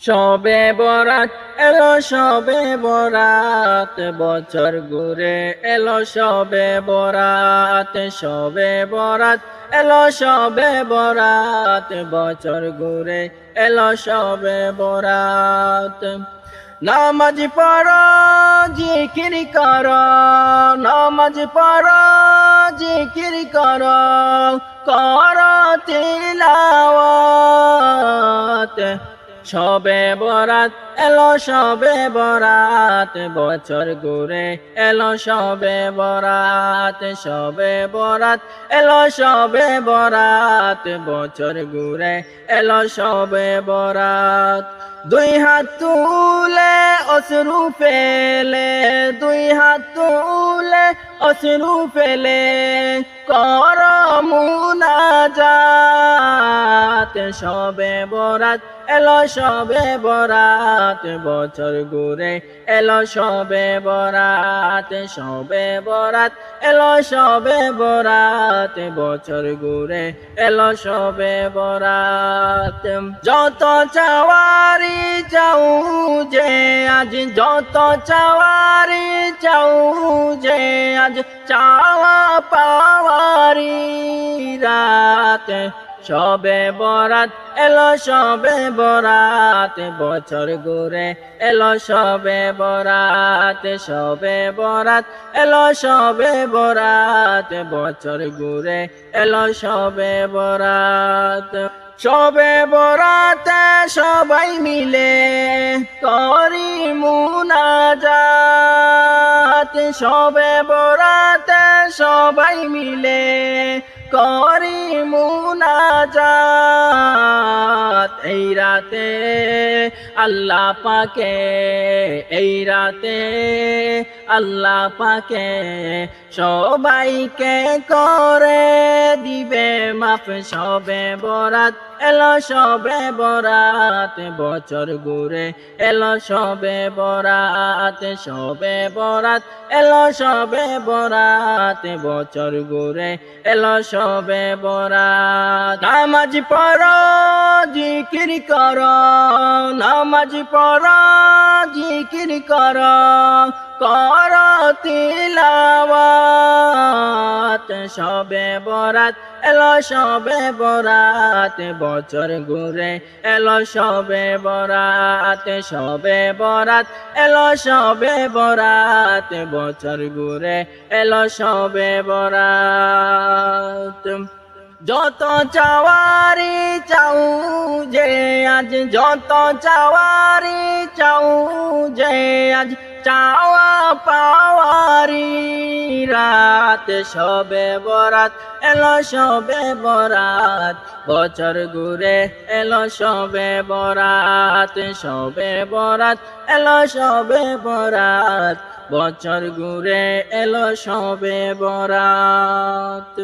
শবে বরাত এলো শবে বরাত, বছর ঘুরে এলো শবে বরাত। শবে বরাত এলো শবে বরাত, বছর ঘুরে এলো শবে বরাত। নামাজ পড়ো জিকির করো, নামাজ পড়ো জিকির করো, করো তিলাওয়াত। শবে বরাত এলো শবে বরাত, বছর ঘুরে এলো শবে বরাত। শবে বরাত এলো শবে বরাত, বছর ঘুরে এলো শবে বরাত। দুই হাত তুলে অশ্রু ফেলে, দুই হাত তুলে অশ্রু ফেলে, কর মুনাজাত। শবে বরাত এলো শবে বরাত, বছর ঘুরে এলো শবে বরাত। শবে বরাত এলো শবে বরাত, বছর ঘুরে এলো শবে বরাত। যত চাওয়ারি চাও যে আজ, যত চাওয়ারি চাও যে আজ, চাওয়া পাওয়ারি রাত। শবে বরাত এলো শবে বরাত, বছর ঘুরে এলো শবে বরাত। শবে বরাত এলো শবে বরাত, বছর ঘুরে এলো শবে বরাত। শবে বরাতে সবাই মিলে করি মুনাজাত। শবে বরাতে সবাই মিলে করি মুনাজাত। এই রাতে আল্লাহ পাকে, এই রাতে আল্লাহ পাকে সবাইকে করে দিবে মাফ। শবে বরাত এলো শবে বরাত, বছর ঘুরে এলো শবে বরাত। শবে বরাত এলো শবে বরাত, বছর ঘুরে এলো শবে বরাত। নামাজ পড়ো জিকির করো, নামাজ পড়ো জিকির করো, করো তিলাওয়াত। শবে বরাত এলো শবে বরাত, বছর ঘুরে এলো শবে বরাত। শবে বরাত এলো শবে বরাত, বছর ঘুরে এলো শবে বরাত। যত চাওয়ারি চাও যে আজ, যত চাওয়ারি চাও যে আজ, চাওয়া পাওয়ারি রাত। শবে বরাত এলো শবে বরাত, বছর ঘুরে এলো শবে বরাত। শবে বরাত এলো শবে বরাত, বছর ঘুরে এলো শবে বরাত।